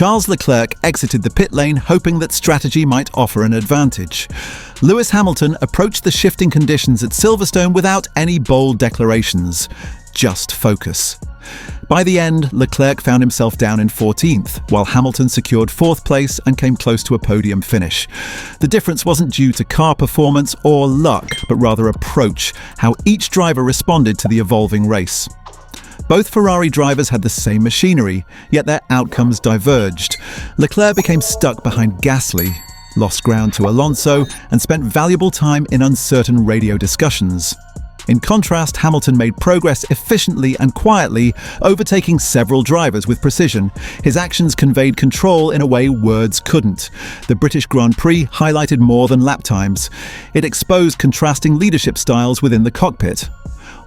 Charles Leclerc exited the pit lane hoping that strategy might offer an advantage. Lewis Hamilton approached the shifting conditions at Silverstone without any bold declarations, just focus. By the end, Leclerc found himself down in 14th, while Hamilton secured 4th place and came close to a podium finish. The difference wasn't due to car performance or luck, but rather approach, how each driver responded to the evolving race. Both Ferrari drivers had the same machinery, yet their outcomes diverged. Leclerc became stuck behind Gasly, lost ground to Alonso, and spent valuable time in uncertain radio discussions. In contrast, Hamilton made progress efficiently and quietly, overtaking several drivers with precision. His actions conveyed control in a way words couldn't. The British Grand Prix highlighted more than lap times. It exposed contrasting leadership styles within the cockpit.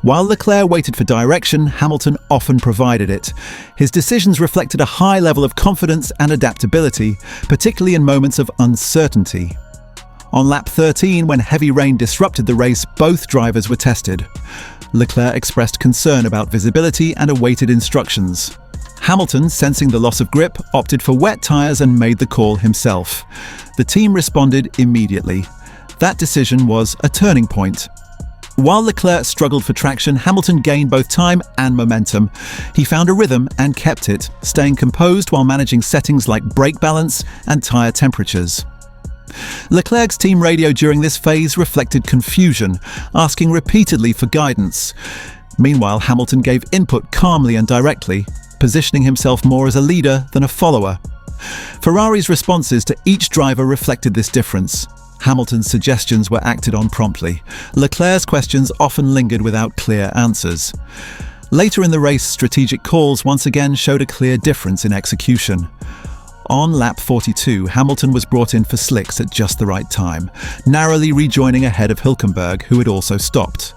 While Leclerc waited for direction, Hamilton often provided it. His decisions reflected a high level of confidence and adaptability, particularly in moments of uncertainty. On lap 13, when heavy rain disrupted the race, both drivers were tested. Leclerc expressed concern about visibility and awaited instructions. Hamilton, sensing the loss of grip, opted for wet tyres and made the call himself. The team responded immediately. That decision was a turning point. While Leclerc struggled for traction, Hamilton gained both time and momentum. He found a rhythm and kept it, staying composed while managing settings like brake balance and tyre temperatures. Leclerc's team radio during this phase reflected confusion, asking repeatedly for guidance. Meanwhile, Hamilton gave input calmly and directly, positioning himself more as a leader than a follower. Ferrari's responses to each driver reflected this difference. Hamilton's suggestions were acted on promptly. Leclerc's questions often lingered without clear answers. Later in the race, strategic calls once again showed a clear difference in execution. On lap 42, Hamilton was brought in for slicks at just the right time, narrowly rejoining ahead of Hülkenberg, who had also stopped.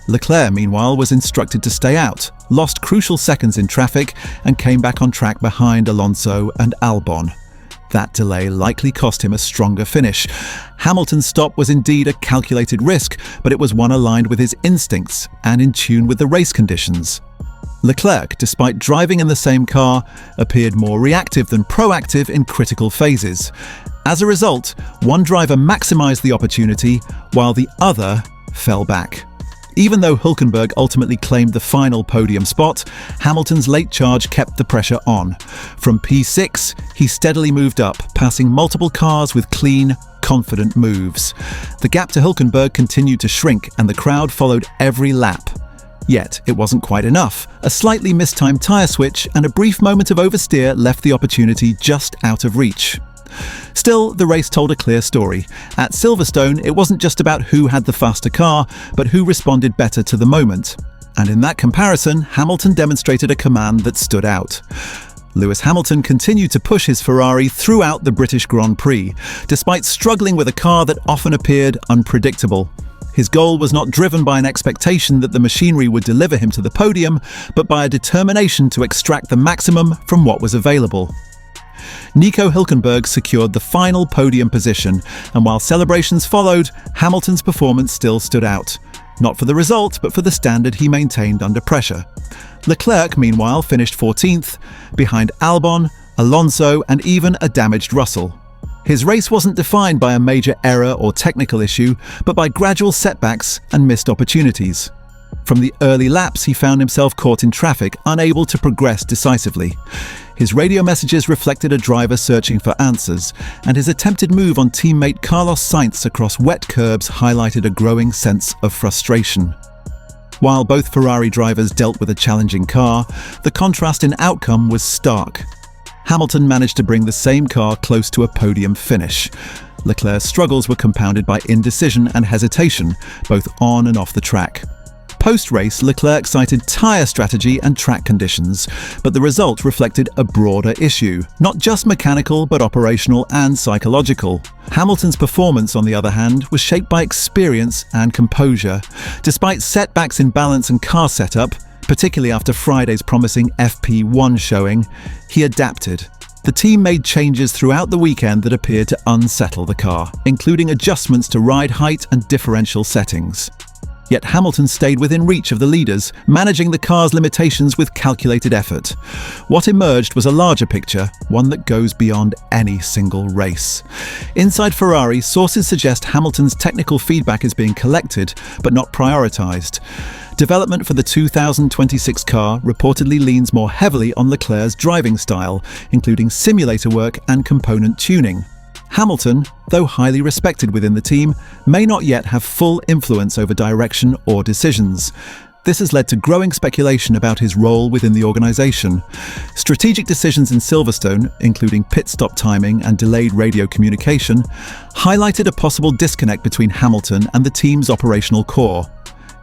Leclerc, meanwhile, was instructed to stay out, lost crucial seconds in traffic, and came back on track behind Alonso and Albon. That delay likely cost him a stronger finish. Hamilton's stop was indeed a calculated risk, but it was one aligned with his instincts and in tune with the race conditions. Leclerc, despite driving in the same car, appeared more reactive than proactive in critical phases. As a result, one driver maximized the opportunity, while the other fell back. Even though Hülkenberg ultimately claimed the final podium spot, Hamilton's late charge kept the pressure on. From P6, he steadily moved up, passing multiple cars with clean, confident moves. The gap to Hülkenberg continued to shrink, and the crowd followed every lap. Yet, it wasn't quite enough. A slightly mistimed tyre switch and a brief moment of oversteer left the opportunity just out of reach. Still, the race told a clear story. At Silverstone, it wasn't just about who had the faster car, but who responded better to the moment. And in that comparison, Hamilton demonstrated a command that stood out. Lewis Hamilton continued to push his Ferrari throughout the British Grand Prix, despite struggling with a car that often appeared unpredictable. His goal was not driven by an expectation that the machinery would deliver him to the podium, but by a determination to extract the maximum from what was available. Nico Hülkenberg secured the final podium position, and while celebrations followed, Hamilton's performance still stood out. Not for the result, but for the standard he maintained under pressure. Leclerc, meanwhile, finished 14th, behind Albon, Alonso, and even a damaged Russell. His race wasn't defined by a major error or technical issue, but by gradual setbacks and missed opportunities. From the early laps, he found himself caught in traffic, unable to progress decisively. His radio messages reflected a driver searching for answers, and his attempted move on teammate Carlos Sainz across wet curbs highlighted a growing sense of frustration. While both Ferrari drivers dealt with a challenging car, the contrast in outcome was stark. Hamilton managed to bring the same car close to a podium finish. Leclerc's struggles were compounded by indecision and hesitation, both on and off the track. Post-race, Leclerc cited tyre strategy and track conditions, but the result reflected a broader issue, not just mechanical but operational and psychological. Hamilton's performance, on the other hand, was shaped by experience and composure. Despite setbacks in balance and car setup, particularly after Friday's promising FP1 showing, he adapted. The team made changes throughout the weekend that appeared to unsettle the car, including adjustments to ride height and differential settings. Yet Hamilton stayed within reach of the leaders, managing the car's limitations with calculated effort. What emerged was a larger picture, one that goes beyond any single race. Inside Ferrari, sources suggest Hamilton's technical feedback is being collected, but not prioritized. Development for the 2026 car reportedly leans more heavily on Leclerc's driving style, including simulator work and component tuning. Hamilton, though highly respected within the team, may not yet have full influence over direction or decisions. This has led to growing speculation about his role within the organization. Strategic decisions in Silverstone, including pit stop timing and delayed radio communication, highlighted a possible disconnect between Hamilton and the team's operational core.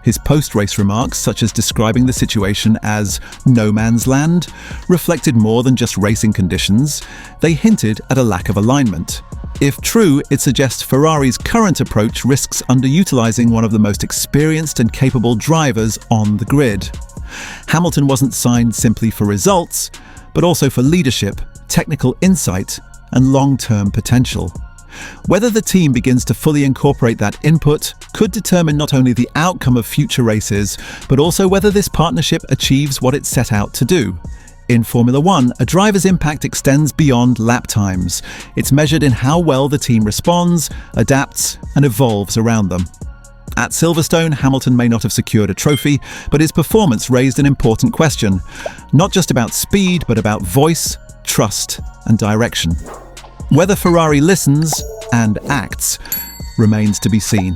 His post-race remarks, such as describing the situation as no man's land, reflected more than just racing conditions. They hinted at a lack of alignment. If true, it suggests Ferrari's current approach risks underutilizing one of the most experienced and capable drivers on the grid. Hamilton wasn't signed simply for results, but also for leadership, technical insight, and long-term potential. Whether the team begins to fully incorporate that input could determine not only the outcome of future races, but also whether this partnership achieves what it set out to do. In Formula One, a driver's impact extends beyond lap times. It's measured in how well the team responds, adapts, and evolves around them. At Silverstone, Hamilton may not have secured a trophy, but his performance raised an important question. Not just about speed, but about voice, trust, and direction. Whether Ferrari listens and acts remains to be seen.